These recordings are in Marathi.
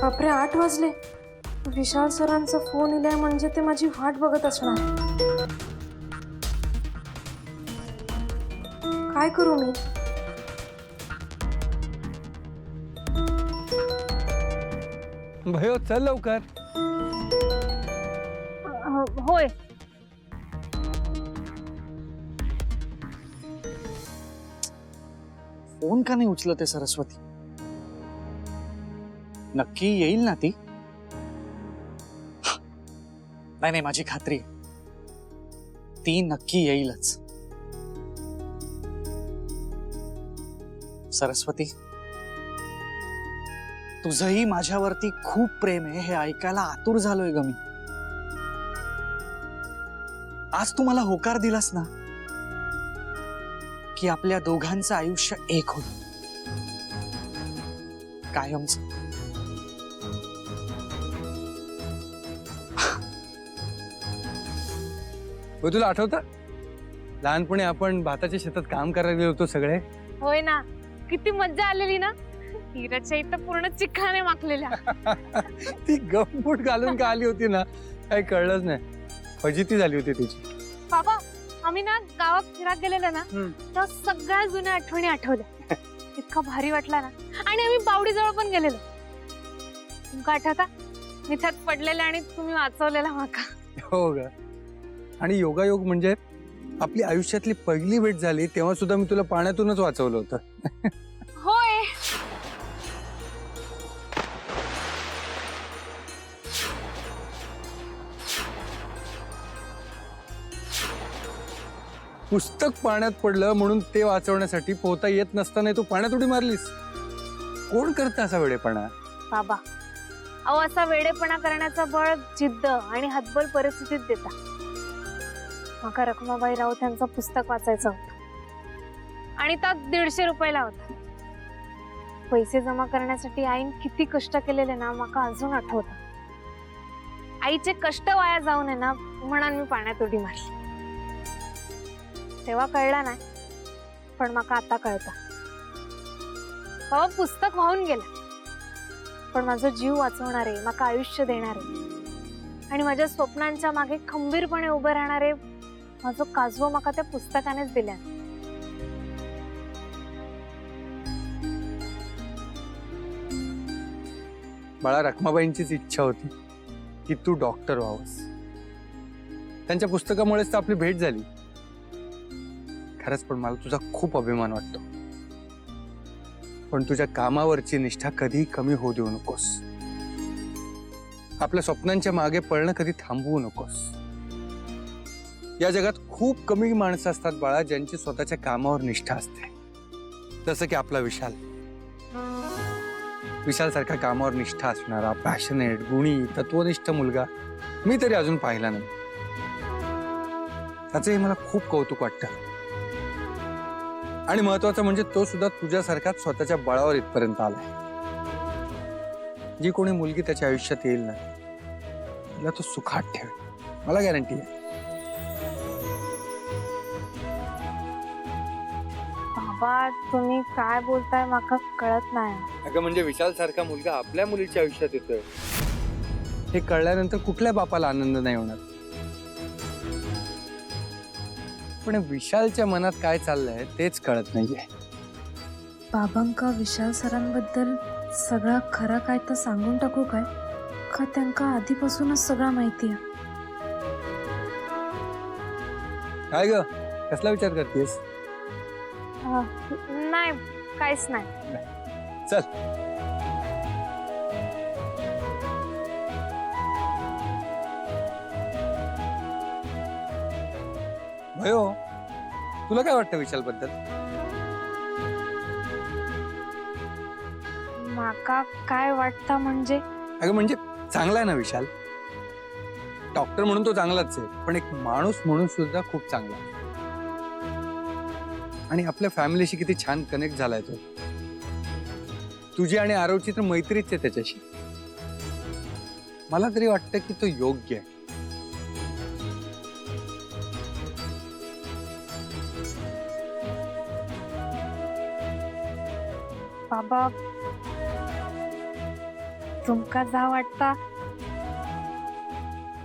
बापरे 8 वाजले. विशाल सरांचा फोन इलाय म्हणजे ते माझी वाट बघत असणार. काय करू मी? भयो चल लवकर. होय. फोन का नाही उचलत आहे सरस्वती? नक्की येईल ना ती? नाही नाही, माझी खात्री आहे. ती नक्की येईलच. सरस्वती, तुझंही माझ्यावरती खूप प्रेम आहे हे ऐकायला आतुर झालोय ग मी. आज तू मला होकार दिलास ना की आपल्या दोघांचं आयुष्य एक होईल कायमच. तुला आठवतं लहानपणी आपण भाताच्या शेतात काम करायला गेलो होतो सगळे? होय ना, किती मज्जा आलेली ना. हिराच्या इथं पूर्ण चिखलाने माखलेल्या. ती गमबूट घालून का आली होती ना काही कळलंच नाही. फजिती झाली होती तिची. बाबा, आम्ही ना गावात फिरायला गेलेलो ना, तर सगळ्या जुन्या आठवणी आठवल्या. इतका भारी वाटला ना. आणि आम्ही बावडीजवळ पण गेलेलो. तुमका आठवता मी त्यात पडलेले आणि तुम्ही वाचवलेला माका. हो ग. आणि योगायोग म्हणजे आपली आयुष्यातली पहिली भेट झाली तेव्हा सुद्धा मी तुला पाण्यातूनच वाचवलं होतं. होय. पुस्तक पाण्यात पडलं म्हणून ते वाचवण्यासाठी पोहता येत नसताना तू पाण्यात उडी मारलीस. कोण करतं असा वेडेपणा? बाबा, अहो असा वेडेपणा करण्याचा बळ जिद्द आणि हातबल परिस्थितीत देता. माका रखमाबाई राऊत यांचं पुस्तक वाचायचं होतं आणि त्यात 150 रुपयाला होता. पैसे जमा करण्यासाठी आईन किती कष्ट केलेले ना माका अजून आठवत. आईचे कष्ट वाया जाऊ नये ना म्हणून मी पाण्यात उडी मारली. तेव्हा कळला नाही, पण माका आता कळतं. बाबा, पुस्तक वाहून गेलं पण माझा जीव वाचवणारे, माका आयुष्य देणारे आणि माझ्या स्वप्नांच्या मागे खंबीरपणे उभे राहणारे माझं काजवं माका त्या पुस्तकानेच दिल्या. बाळा, रखमाबाईंचीच इच्छा होती की तू डॉक्टर व्हावंस. त्यांच्या पुस्तकामुळेच तर आपली भेट झाली. खरंच पण मला तुझा खूप अभिमान वाटतो. पण तुझ्या कामावरची निष्ठा कधी कमी होऊ देऊ नकोस. आपल्या स्वप्नांच्या मागे पळणं कधी थांबवू नकोस. या जगात खूप कमी माणसं असतात बाळा ज्यांची स्वतःच्या कामावर निष्ठा असते. जसं की आपला विशाल. विशाल सारखा कामावर निष्ठा असणारा, पॅशनेट, गुणी, तत्वनिष्ठ मुलगा मी तरी अजून पाहिला नाही. त्याचंही मला खूप कौतुक वाटतं. आणि महत्वाचं म्हणजे तो सुद्धा तुझ्यासारखाच स्वतःच्या बळावर इथपर्यंत आलाय. जी कोणी मुलगी त्याच्या आयुष्यात येईल ना तिला तो सुखात ठेवेल, मला गॅरंटी आहे. बाबा, तुम्ही काय बोलताय माका कळत नाही. अगं म्हणजे विशाल सारखा मुलगा आपल्या मुलीच्या आयुष्यात येतोय हे कळल्यानंतर कुठल्या बापाला आनंद नाही होणार. पण विशालच्या मनात काय चाललंय तेच कळत नाहीये. बाबांका विशाल सरांबद्दल सगळं खरं काय तर सांगून टाकू काय, का त्यांका आधीपासूनच सगळं माहिती आहे? काय ग, कसला विचार करतेस? नाही, काहीच नाही. चल. भयो, तुला काय वाटतं विशाल बद्दल? माका काय वाटतं म्हणजे? अगं म्हणजे चांगला आहे ना विशाल. डॉक्टर म्हणून तो चांगलाच आहे, पण एक माणूस म्हणून सुद्धा खूप चांगला आहे. आणि आपल्या फॅमिलीशी किती छान कनेक्ट झालाय तो. तुझी आणि आरवची तर मैत्रीच आहे त्याच्याशी. मला तरी वाटतं की तो योग्य आहे. बाबा, तुमका जा वाटता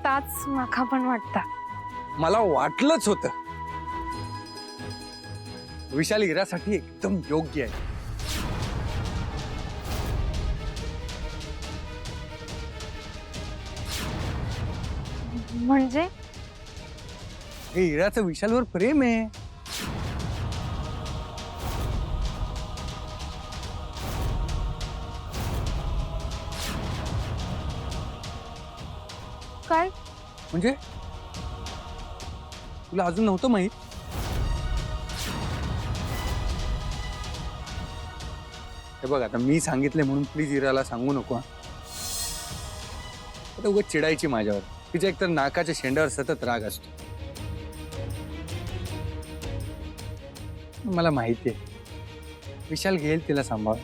ताच माका पण वाटता. मला वाटलंच होतं. विशाल हिरासाठी एकदम योग्य आहे. म्हणजे हे हिराचं विशालवर प्रेम आहे. काय? म्हणजे तुला अजून नव्हतं माहित? हे बघ, आता मी सांगितले म्हणून प्लीज हिराला सांगू नको. आता उगाच चिडायची माझ्यावर. तिच्या एकतर नाकाच्या शेंड्यावर सतत राग असतो. मला माहिती आहे विशाल घेईल तिला सांभाळ.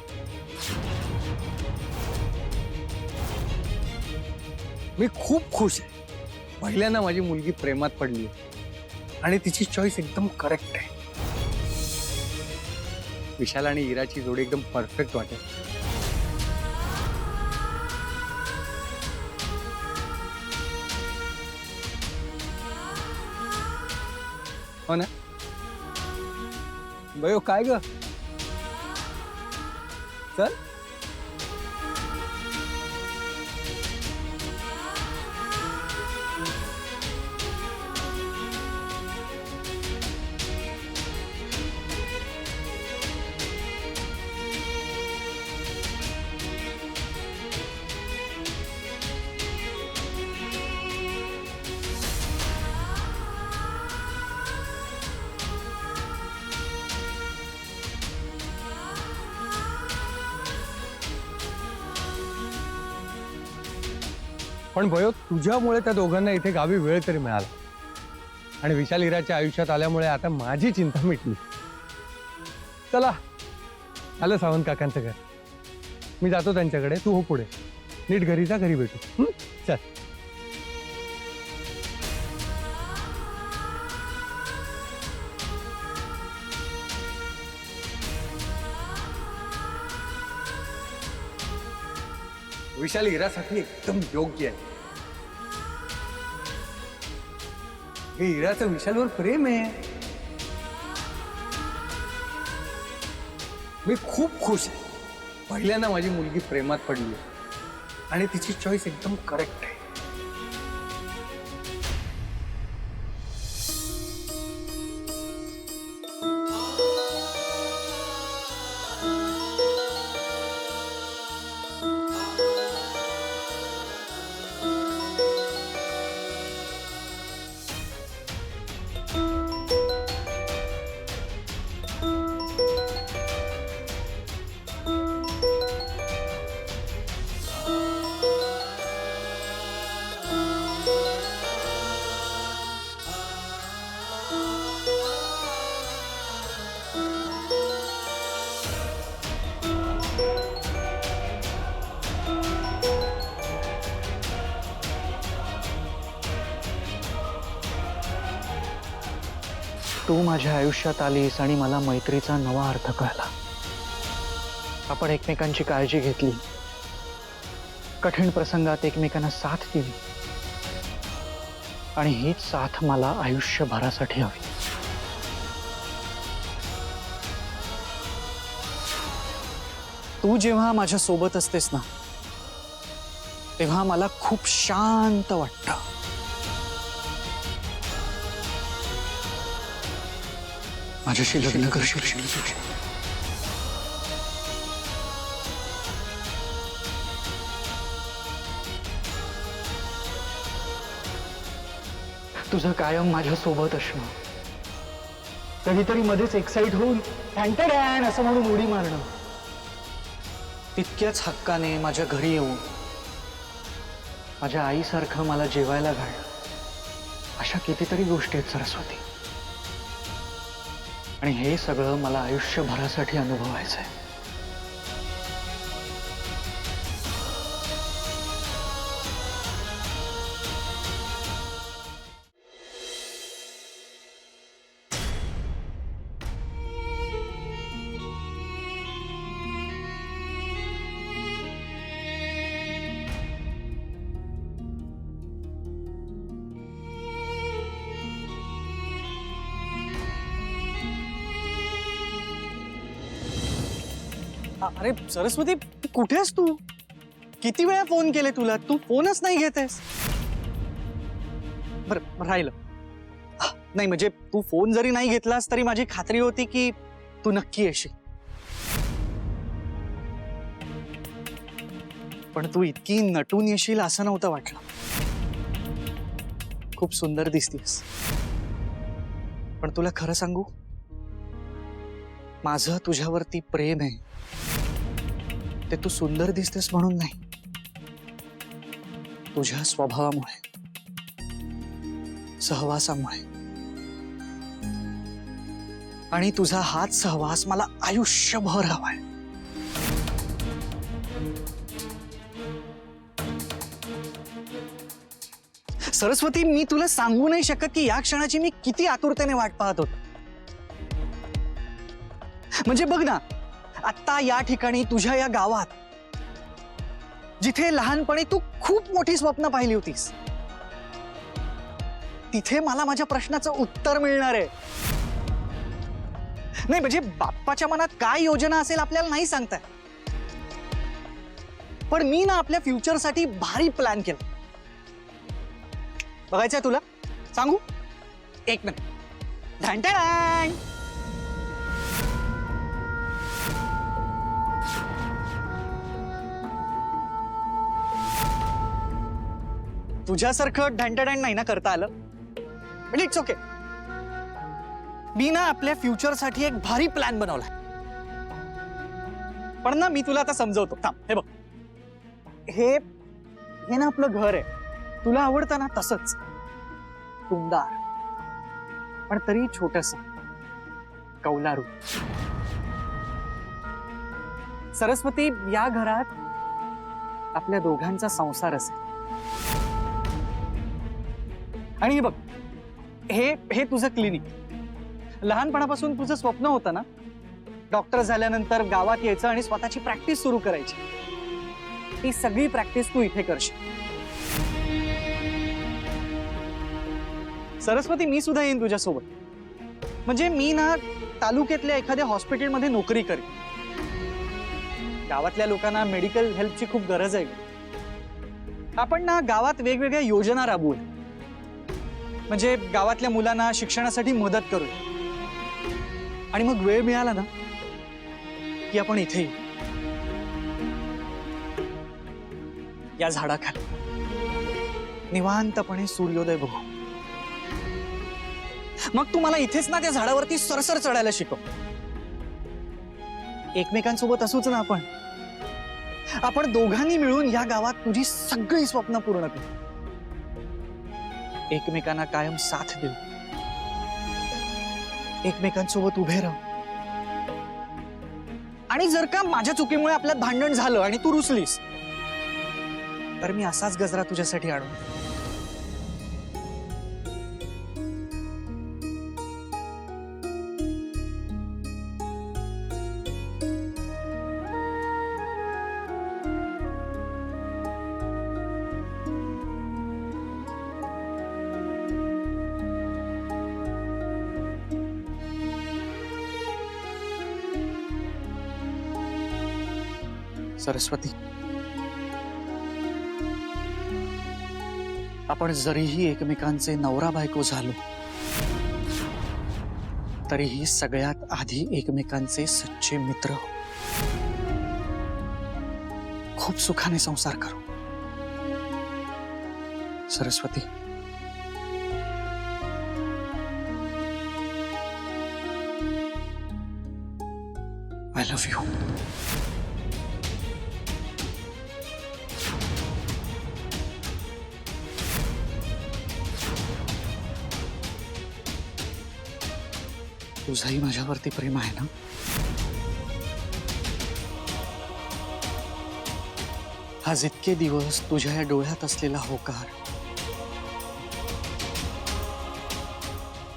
मी खूप खुश आहे. पहिल्यांदा माझी मुलगी प्रेमात पडली आणि तिची चॉईस एकदम करेक्ट आहे. विशाल आणि हिराची जोडी एकदम परफेक्ट वाटेल. हो ना? बयो काय ग? चल. पण भयो, तुझ्यामुळे त्या दोघांना इथे गावी वेळ तरी मिळाला आणि विशाल हिराच्या आयुष्यात आल्यामुळे आता माझी चिंता मिटली. चला, आलं सावंत काकांचं घर. मी जातो त्यांच्याकडे, तू हो पुढे. नीट घरी जा, घरी भेटू. चल. विशाल हिरासाठी एकदम योग्य आहे. हे हिराचं विशालवर प्रेम आहे. मी खूप खुश आहे. पहिल्यांदा माझी मुलगी प्रेमात पडली आणि तिची चॉईस एकदम करेक्ट आहे. तू माझ्या आयुष्यात आलीस आणि मला मैत्रीचा नवा अर्थ कळला. आपण एकमेकांची काळजी घेतली, कठीण प्रसंगात एकमेकांना साथ दिली आणि हीच साथ मला आयुष्यभरासाठी हवी. तू जेव्हा माझ्या सोबत असतेस ना, तेव्हा मला खूप शांत वाटतं. माझ्याशी लग्न करशील? तुझं कायम माझ्या सोबत असणं, कधीतरी मध्येच एक्साइट होऊन टॅन असं म्हणून उडी मारणं, तितक्याच हक्काने माझ्या घरी येऊन माझ्या आईसारखं मला जेवायला घालणं, अशा कितीतरी गोष्टी आहेत सरस्वती. आणि हे सगळं मला आयुष्यभरासाठी अनुभवायचंय. अरे सरस्वती, कुठेस तू? किती वेळा फोन केले तुला, तू फोनच नाही घेतेस. बरं राहिलं. नाही म्हणजे तू फोन जरी नाही घेतलास तरी माझी खात्री होती की तू नक्की येशील. पण तू इतकी नटून येशील असं नव्हतं वाटलं. खूप सुंदर दिसतीस. पण तुला खरं सांगू, माझं तुझ्यावरती प्रेम आहे. ते तू सुंदर दिसतेस म्हणून नाही, तुझ्या स्वभावामुळे, सहवासामुळे. आणि तुझा हाच सहवास मला आयुष्यभर हवाय. सरस्वती, मी तुला सांगू नाही शकत की या क्षणाची मी किती आतुरतेने वाट पाहत होतो. म्हणजे बघ ना, आता या ठिकाणी तुझ्या या गावात, जिथे लहानपणी तू खूप मोठी स्वप्न पाहिली होतीस, तिथे मला माझ्या प्रश्नाचं उत्तर मिळणार आहे. नाही म्हणजे बाप्पाच्या मनात काय योजना असेल आपल्याला नाही सांगताय, पण मी ना आपल्या फ्युचरसाठी भारी प्लॅन केला. बघायचंय तुला? सांगू? एक मिनिट. ढांढांढ. तुझ्यासारखं ढांढांढ नाही ना करता आलं, पण इट्स ओके. मी ना आपल्या फ्युचरसाठी एक भारी प्लॅन बनवला. पण ना मी तुला आता समजवतो. थांब, हे बघ. हे ना आपलं घर आहे. तुला आवडतं ना तसंच टुमदार, पण तरी छोटस, कौलारू. सरस्वती, या घरात आपल्या दोघांचा संसार असेल. आणि हे बघ, हे तुझं क्लिनिक. लहानपणापासून तुझं स्वप्न होतं ना, डॉक्टर झाल्यानंतर गावात यायचं आणि स्वतःची प्रॅक्टिस सुरू करायची. ती सगळी प्रॅक्टिस तू इथे करशील. सरस्वती, मी सुद्धा येईन तुझ्यासोबत. म्हणजे मी ना तालुक्यातल्या एखाद्या हॉस्पिटलमध्ये नोकरी करेन. गावातल्या लोकांना मेडिकल हेल्पची खूप गरज आहे. आपण ना गावात वेगवेगळ्या योजना राबवू. म्हणजे गावातल्या मुलांना शिक्षणासाठी मदत करू. आणि मग वेळ मिळाला ना की आपण इथे येऊ, या झाडाखाली निवांतपणे सूर्योदय बघू. मग तू मला इथेच ना त्या झाडावरती सरसर चढायला शिकव. एकमेकांसोबत असूच ना आपण दोघांनी मिळून या गावात तुझी सगळी स्वप्न पूर्ण करू. एकमेकांना कायम साथ देऊ, एकमेकांसोबत उभे राहू. आणि जर का माझ्या चुकीमुळे आपल्यात भांडण झालं आणि तू रुसलीस, तर मी असाच गजरा तुझ्यासाठी आणू. सरस्वती, आपण जरीही एकमेकांचे नवरा बायको झालो, तरीही सगळ्यात आधी एकमेकांचे सच्चे मित्र. खूप सुखाने संसार करू. Saraswati, I love you. तुझंही माझ्यावरती प्रेम आहे ना? आज इतके दिवस तुझ्या या डोळ्यात असलेला होकार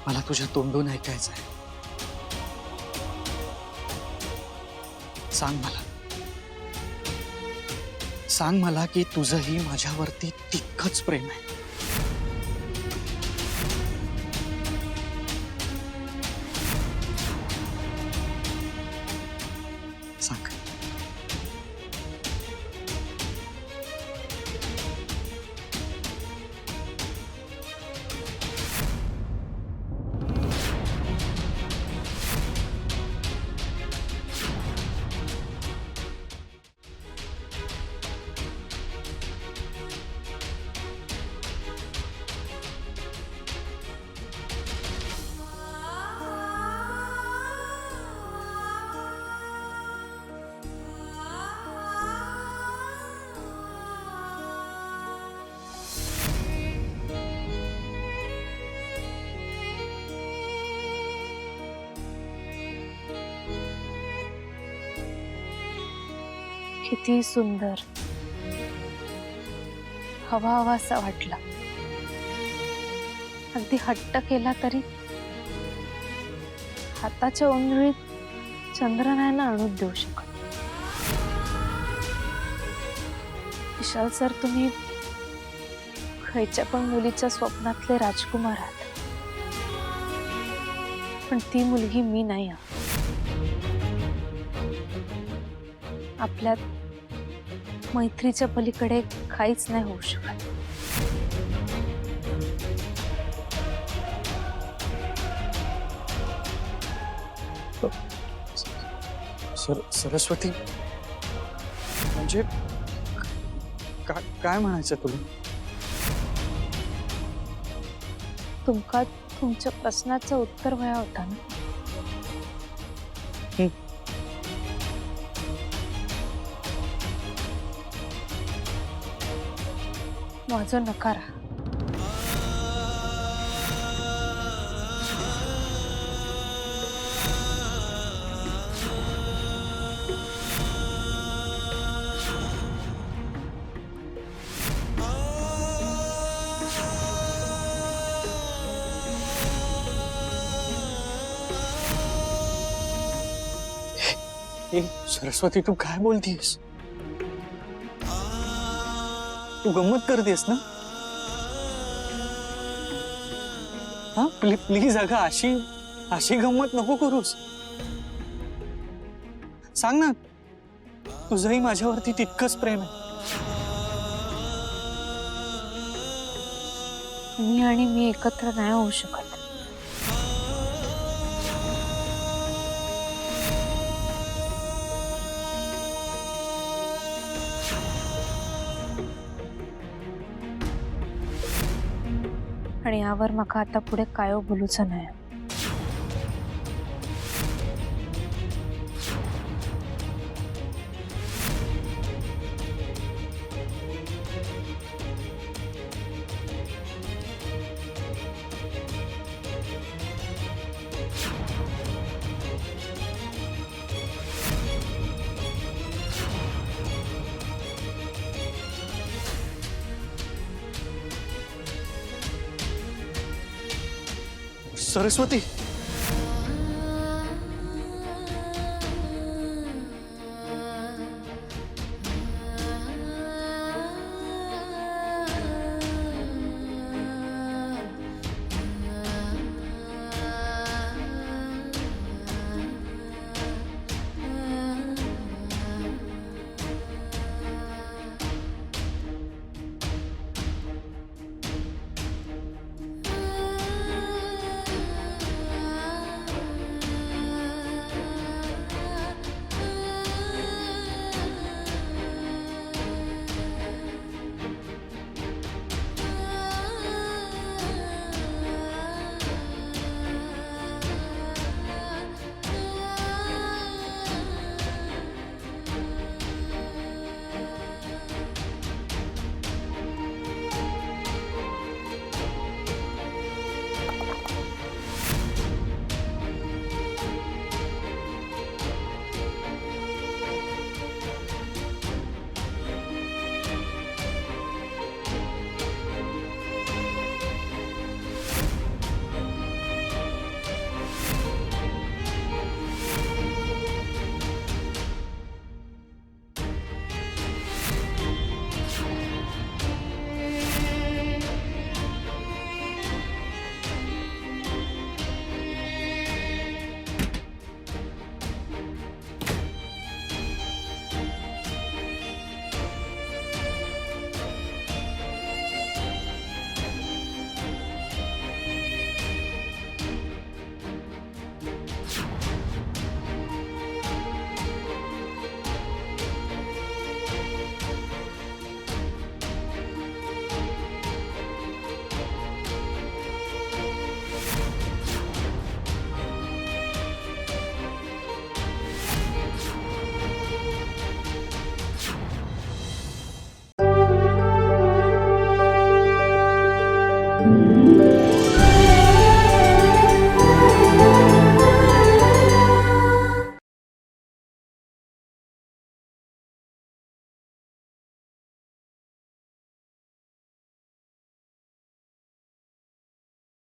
मला तुझ्या तोंडून ऐकायचा आहे. सांग मला की तुझंही माझ्यावरती तितकंच प्रेम आहे. सांग. किती सुंदर. हवा हवासा वाटला. अगदी हट्ट केला तरी हाताच्या उंजळीत चंद्र नाही ना आणून देऊ शकत. विशाल सर, तुम्ही खयच्या पण मुलीच्या स्वप्नातले राजकुमार आहात, पण ती मुलगी मी नाही आहे. आपल्यात मैत्रीच्या पलीकडे काहीच नाही होऊ शकत. सरस्वती, म्हणजे काय म्हणायचं तुला? तुमका तुमच्या प्रश्नाचं उत्तर व्हाया होता ना. माझं नकार. सरस्वती, तू काय बोलतीयस? तू गंमत करतेस ना? हा, प्लीज अगं, अशी गंमत नको करूस. सांग ना, तुझंही माझ्यावरती तितकंच प्रेम आहे. तुम्ही आणि मी एकत्र नाही होऊ शकत. आणि यावर मका आता पुढे कायो बोलूचं नाही. सरस्वती,